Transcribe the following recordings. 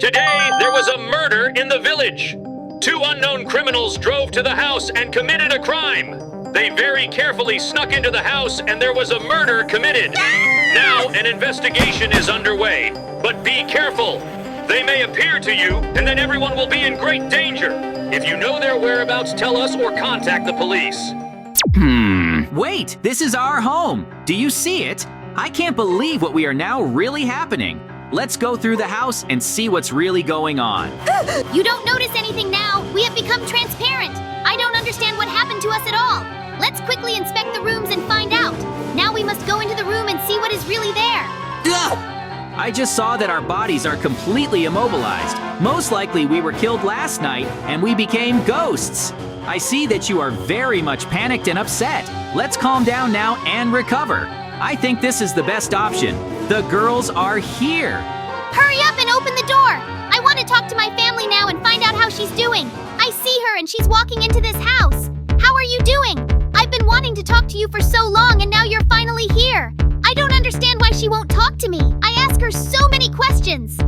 Today, there was a murder in the village. Two unknown criminals drove to the house and committed a crime. They very carefully snuck into the house and there was a murder committed. Now, an investigation is underway. But be careful. They may appear to you and then everyone will be in great danger. If you know their whereabouts, tell us or contact the police. Wait, this is our home. Do you see it? I can't believe what we are now really happening. Let's go through the house and see what's really going on. You don't notice anything now. We have become transparent. I don't understand what happened to us at all. Let's quickly inspect the rooms and find out. Now we must go into the room and see what is really there. I just saw that our bodies are completely immobilized. Most likely we were killed last night and we became ghosts. I see that you are very much panicked and upset. Let's calm down now and recover. I think this is the best option. The girls are here. Hurry up and open the door. I want to talk to my family now and find out how she's doing. I see her and she's walking into this house. How are you doing? I've been wanting to talk to you for so long and now you're finally here. I don't understand why she won't talk to me. I ask her so many questions.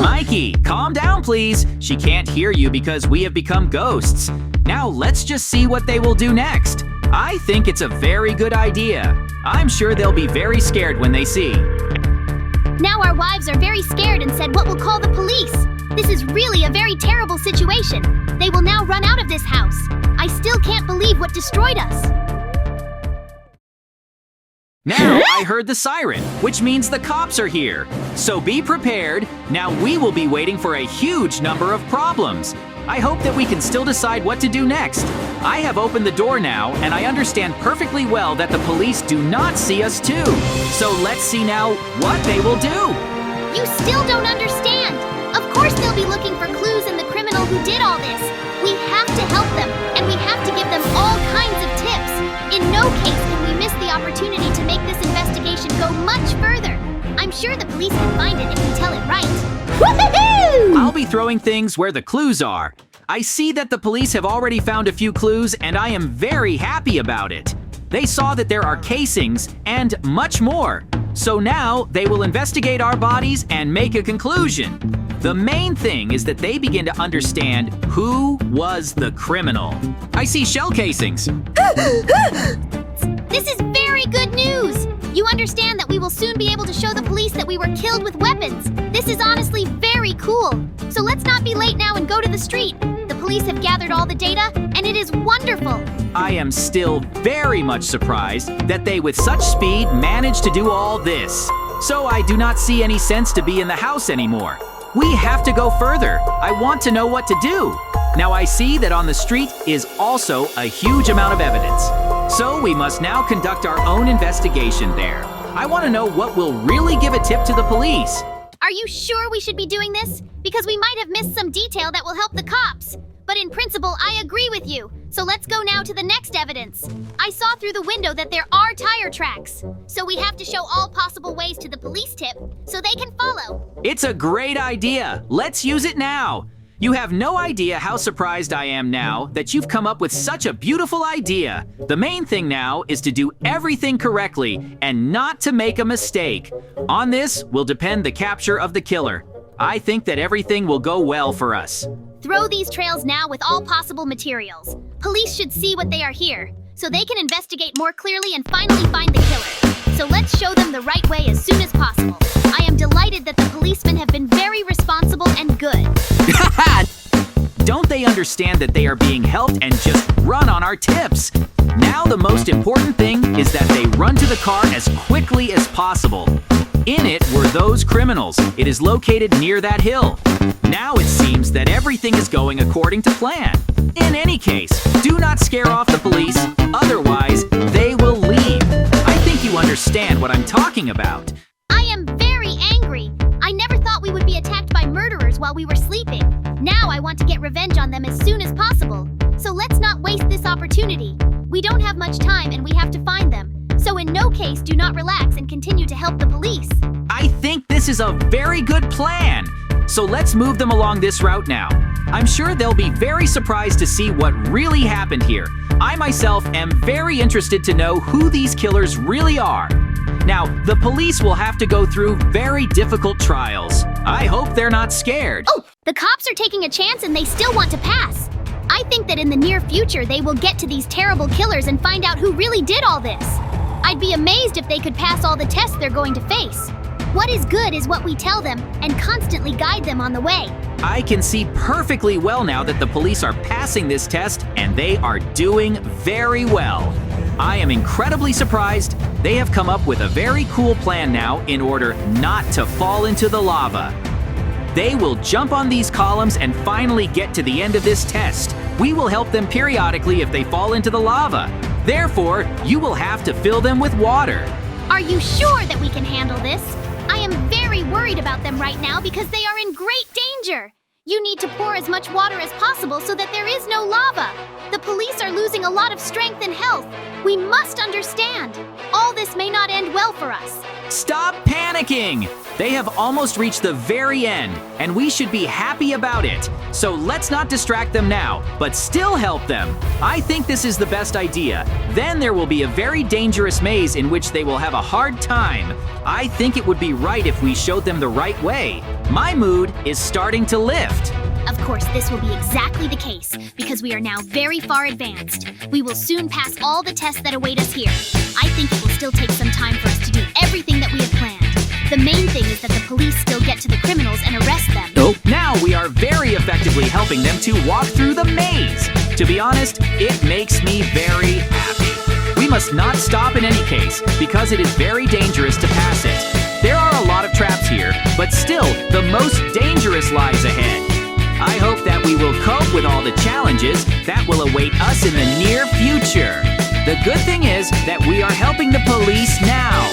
Mikey, calm down please. She can't hear you because we have become ghosts. Now let's just see what they will do next. I think it's a very good idea. I'm sure they'll be very scared when they see. Now our wives are very scared and said what will call the police. This is really a very terrible situation. They will now run out of this house. I still can't believe what destroyed us. Now I heard the siren, which means the cops are here. So be prepared. Now we will be waiting for a huge number of problems. I hope that we can still decide what to do next. I have opened the door now, and I understand perfectly well that the police do not see us too. So let's see now what they will do. You still don't understand. Of course they'll be looking for clues in the criminal who did all this. We have to help them, and we have to give them all kinds of tips. In no case can we miss the opportunity to make this investigation go much further. I'm sure the police can find it if we tell it right. Woohoo! I'll be throwing things where the clues are. I see that the police have already found a few clues, and I am very happy about it. They saw that there are casings and much more. So now they will investigate our bodies and make a conclusion. The main thing is that they begin to understand who was the criminal. I see shell casings. This is very good news. You understand that we will soon be able to show the police that we were killed with weapons. This is honestly very cool. So let's not be late now and go to the street. The police have gathered all the data, and it is wonderful. I am still very much surprised that they with such speed managed to do all this. So I do not see any sense to be in the house anymore. We have to go further. I want to know what to do. Now I see that on the street is also a huge amount of evidence. So we must now conduct our own investigation there. I want to know what will really give a tip to the police. Are you sure we should be doing this? Because we might have missed some detail that will help the cops. But in principle, I agree with you. So let's go now to the next evidence. I saw through the window that there are tire tracks. So we have to show all possible ways to the police tip so they can follow. It's a great idea. Let's use it now. You have no idea how surprised I am now that you've come up with such a beautiful idea. The main thing now is to do everything correctly and not to make a mistake. On this will depend the capture of the killer. I think that everything will go well for us. Throw these trails now with all possible materials. Police should see what they are here, so they can investigate more clearly and finally find the killer. So let's show them the right way as soon as possible. I am delighted that the policemen have been very responsible and good. Don't they understand that they are being helped and just run on our tips? Now the most important thing is that they run to the car as quickly as possible. In it were those criminals. It is located near that hill. Now it seems that everything is going according to plan. In any case, do not scare off the police, otherwise they will leave. I think you understand what I'm talking about. I am very angry. I never thought we would be attacked by murderers while we were sleeping. Now I want to get revenge on them as soon as possible. So let's not waste this opportunity. We don't have much time and we have to find them. So in no case do not relax and continue to help the police. I think this is a very good plan. So let's move them along this route now. I'm sure they'll be very surprised to see what really happened here. I myself am very interested to know who these killers really are. Now, the police will have to go through very difficult trials. I hope they're not scared. Oh, the cops are taking a chance and they still want to pass. I think that in the near future they will get to these terrible killers and find out who really did all this. I'd be amazed if they could pass all the tests they're going to face. What is good is what we tell them and constantly guide them on the way. I can see perfectly well now that the police are passing this test and they are doing very well. I am incredibly surprised. They have come up with a very cool plan now in order not to fall into the lava. They will jump on these columns and finally get to the end of this test. We will help them periodically if they fall into the lava. Therefore, you will have to fill them with water. Are you sure that we can handle this? I am very worried about them right now because they are in great danger. You need to pour as much water as possible so that there is no lava. The police are losing a lot of strength and health. We must understand. All this may not end well for us. Stop panicking! They have almost reached the very end, and we should be happy about it. So let's not distract them now, but still help them. I think this is the best idea. Then there will be a very dangerous maze in which they will have a hard time. I think it would be right if we showed them the right way. My mood is starting to lift. Of course, this will be exactly the case, because we are now very far advanced. We will soon pass all the tests that await us here. I think it will still take some time for us to do everything that we have planned. The main thing is that the police still get to the criminals and arrest them. Now we are very effectively helping them to walk through the maze. To be honest, it makes me very happy. We must not stop in any case, because it is very dangerous to pass it. There are a lot of traps here, but still, the most dangerous lies ahead. I hope that we will cope with all the challenges that will await us in the near future. The good thing is that we are helping the police now.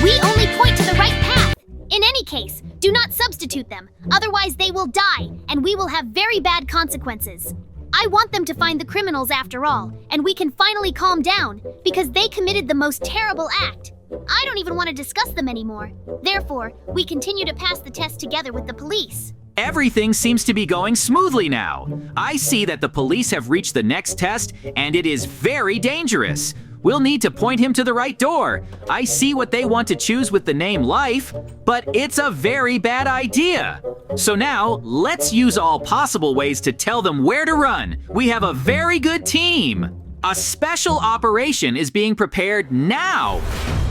We only point to the right path. In any case, do not substitute them. Otherwise, they will die, and we will have very bad consequences. I want them to find the criminals after all, and we can finally calm down, because they committed the most terrible act. I don't even want to discuss them anymore. Therefore, we continue to pass the test together with the police. Everything seems to be going smoothly now. I see that the police have reached the next test, and it is very dangerous. We'll need to point him to the right door. I see what they want to choose with the name Life, but it's a very bad idea. So now, let's use all possible ways to tell them where to run. We have a very good team. A special operation is being prepared now.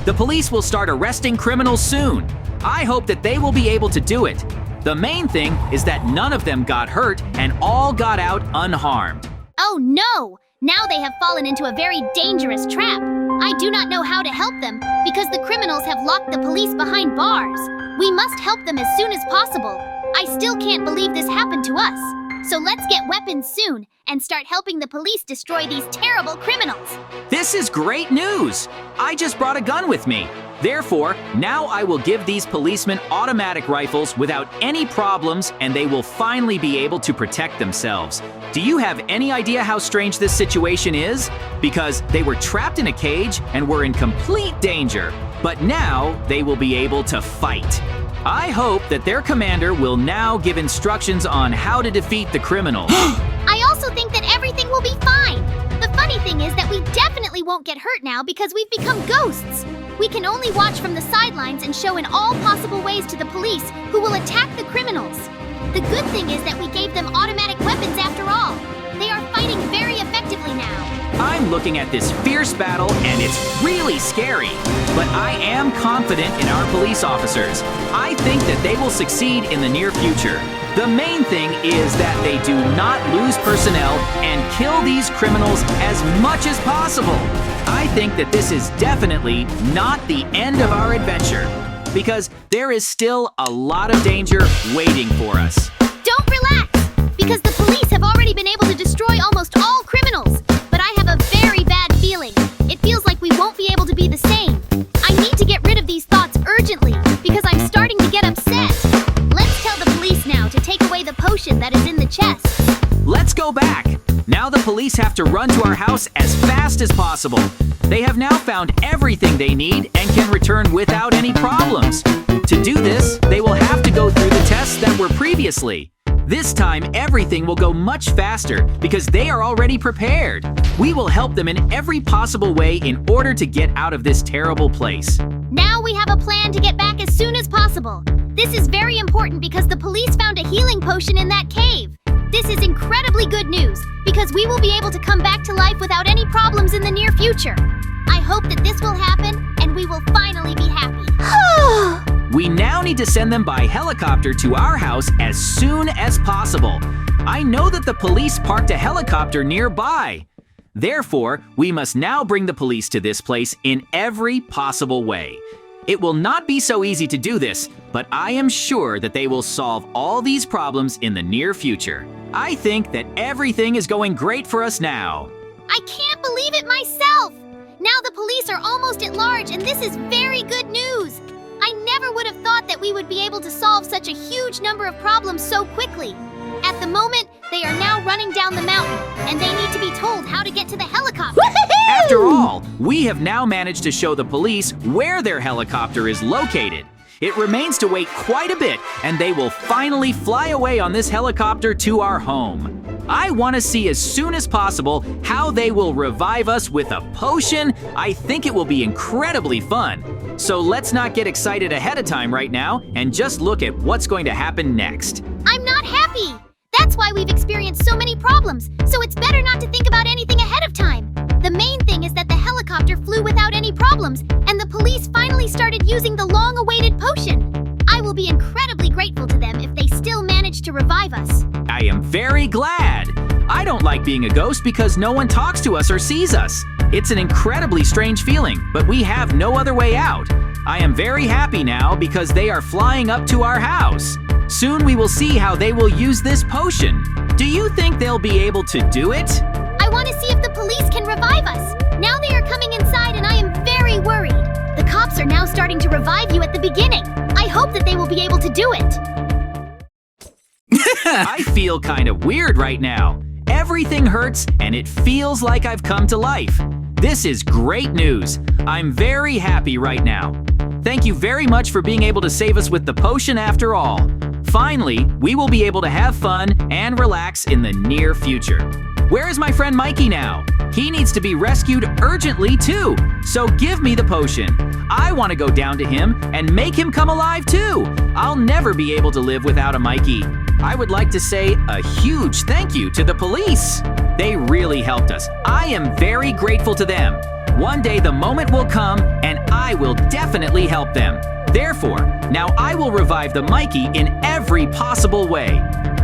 The police will start arresting criminals soon. I hope that they will be able to do it. The main thing is that none of them got hurt and all got out unharmed. Oh no! Now they have fallen into a very dangerous trap. I do not know how to help them because the criminals have locked the police behind bars. We must help them as soon as possible. I still can't believe this happened to us. So let's get weapons soon and start helping the police destroy these terrible criminals. This is great news! I just brought a gun with me. Therefore, now I will give these policemen automatic rifles without any problems, and they will finally be able to protect themselves. Do you have any idea how strange this situation is? Because they were trapped in a cage and were in complete danger, but now they will be able to fight. I hope that their commander will now give instructions on how to defeat the criminals. I also think that everything will be fine. The funny thing is that we definitely won't get hurt now because we've become ghosts. We can only watch from the sidelines and show in all possible ways to the police who will attack the criminals. The good thing is that we gave them automatic weapons after all. They are fighting very effectively now. I'm looking at this fierce battle and it's really scary, but I am confident in our police officers. I think that they will succeed in the near future. The main thing is that they do not lose personnel and kill these criminals as much as possible. I think that this is definitely not the end of our adventure, because there is still a lot of danger waiting for us. Don't relax, because the police have already been able to destroy almost all criminals. But I have a very bad feeling. It feels like we won't be able to be the same. I need to get rid of these thoughts urgently, because I'm starting to get upset. Let's tell the police now to take away the potion that is in the chest. Let's go back. Now the police have to run to our house as fast as possible. They have now found everything they need and can return without any problems. To do this, they will have to go through the tests that were previously. This time, everything will go much faster because they are already prepared. We will help them in every possible way in order to get out of this terrible place. Now we have a plan to get back as soon as possible. This is very important because the police found a healing potion in that cave. This is incredibly good news because we will be able to come back to life without any problems in the near future. I hope that this will happen and we will finally be happy. We now need to send them by helicopter to our house as soon as possible. I know that the police parked a helicopter nearby. Therefore, we must now bring the police to this place in every possible way. It will not be so easy to do this, but I am sure that they will solve all these problems in the near future. I think that everything is going great for us now. I can't believe it myself! Now the police are almost at large and this is very good news! I never would have thought that we would be able to solve such a huge number of problems so quickly. At the moment, they are now running down the mountain, and they need to be told how to get to the helicopter. After all, we have now managed to show the police where their helicopter is located. It remains to wait quite a bit, and they will finally fly away on this helicopter to our home. I want to see as soon as possible how they will revive us with a potion. I think it will be incredibly fun. So let's not get excited ahead of time right now and just look at what's going to happen next. I'm not happy! That's why we've experienced so many problems, so it's better not to think about anything ahead of time. The main thing is that the helicopter flew without any problems, and the police finally started using the long-awaited potion. I will be incredibly grateful to them if they still manage to revive us. I am very glad. I don't like being a ghost because no one talks to us or sees us. It's an incredibly strange feeling, but we have no other way out. I am very happy now because they are flying up to our house. Soon we will see how they will use this potion. Do you think they'll be able to do it? I want to see if the police can revive us. Now they are coming inside and I am very worried. The cops are now starting to revive you at the beginning. I hope that they will be able to do it. I feel kind of weird right now. Everything hurts and it feels like I've come to life. This is great news. I'm very happy right now. Thank you very much for being able to save us with the potion after all. Finally, we will be able to have fun and relax in the near future. Where is my friend Mikey now? He needs to be rescued urgently too. So give me the potion. I want to go down to him and make him come alive too. I'll never be able to live without a Mikey. I would like to say a huge thank you to the police. They really helped us. I am very grateful to them. One day the moment will come and I will definitely help them. Therefore, now I will revive the Mikey in every possible way.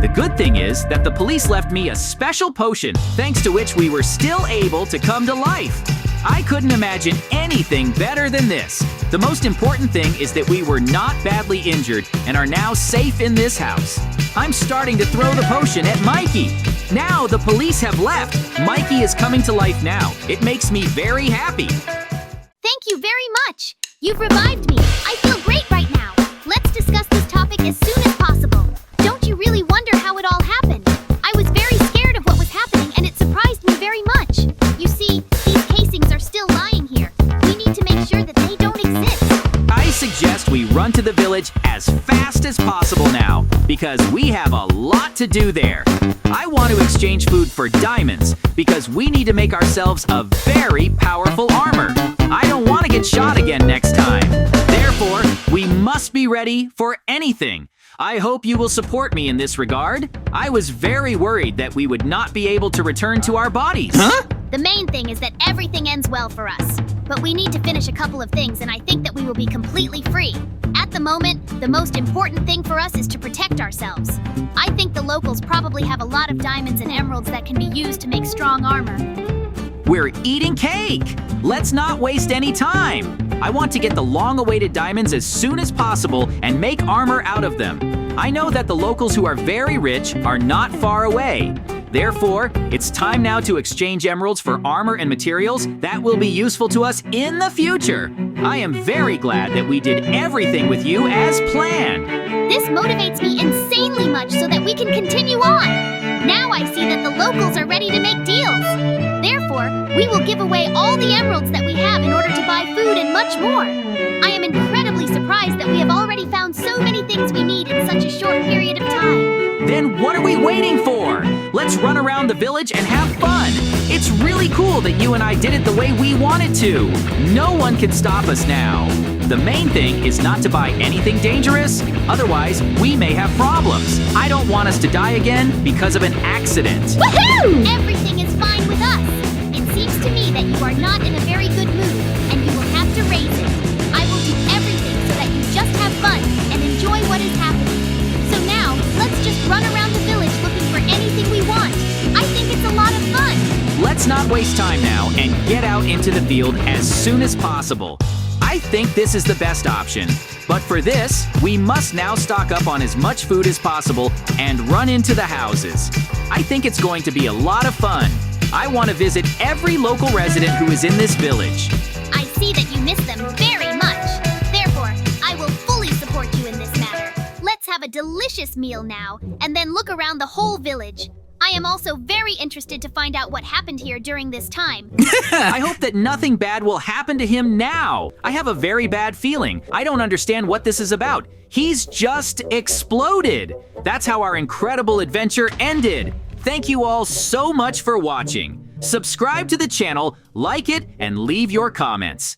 The good thing is that the police left me a special potion, thanks to which we were still able to come to life. I couldn't imagine anything better than this. The most important thing is that we were not badly injured and are now safe in this house. I'm starting to throw the potion at Mikey. Now the police have left. Mikey is coming to life now. It makes me very happy. Thank you very much. You've revived me. I feel great right now. Let's discuss this topic as soon as possible. Don't you really wonder how it all happened? I was very scared of what was happening and it surprised me very much. You see, these casings are still lying here. We need to make sure that they don't exist. I suggest we run to the village as fast as possible now, because we have a lot to do there. I want to exchange food for diamonds, because we need to make ourselves a very powerful armor. I don't want to get shot again next time. Therefore, we must be ready for anything. I hope you will support me in this regard. I was very worried that we would not be able to return to our bodies. Huh? The main thing is that everything ends well for us. But we need to finish a couple of things and I think that we will be completely free. At the moment, the most important thing for us is to protect ourselves. I think the locals probably have a lot of diamonds and emeralds that can be used to make strong armor. We're eating cake! Let's not waste any time! I want to get the long-awaited diamonds as soon as possible and make armor out of them. I know that the locals who are very rich are not far away. Therefore, it's time now to exchange emeralds for armor and materials that will be useful to us in the future. I am very glad that we did everything with you as planned. This motivates me insanely much so that we can continue on. Now I see that the locals are ready to make deals. Therefore, we will give away all the emeralds that we have in order to buy food and much more. I am incredibly surprised that we have already found so many things we need in such a short period of time. Then what are we waiting for? Let's run around the village and have fun. It's really cool that you and I did it the way we wanted to. No one can stop us now. The main thing is not to buy anything dangerous, otherwise we may have problems. I don't want us to die again because of an accident. Woohoo! Everything is fine with us. It seems to me that you are not in a very good mood, and you will have to raise it. I will do everything so that you just have fun and enjoy what is happening. So now, let's just run around the village looking for anything we want. I think it's a lot of fun. Let's not waste time now and get out into the field as soon as possible. I think this is the best option. But for this, we must now stock up on as much food as possible and run into the houses. I think it's going to be a lot of fun. I want to visit every local resident who is in this village. I see that you miss them very much. Therefore, I will fully support you in this matter. Let's have a delicious meal now, and then look around the whole village. I am also very interested to find out what happened here during this time. I hope that nothing bad will happen to him now. I have a very bad feeling. I don't understand what this is about. He's just exploded. That's how our incredible adventure ended. Thank you all so much for watching. Subscribe to the channel, like it, and leave your comments.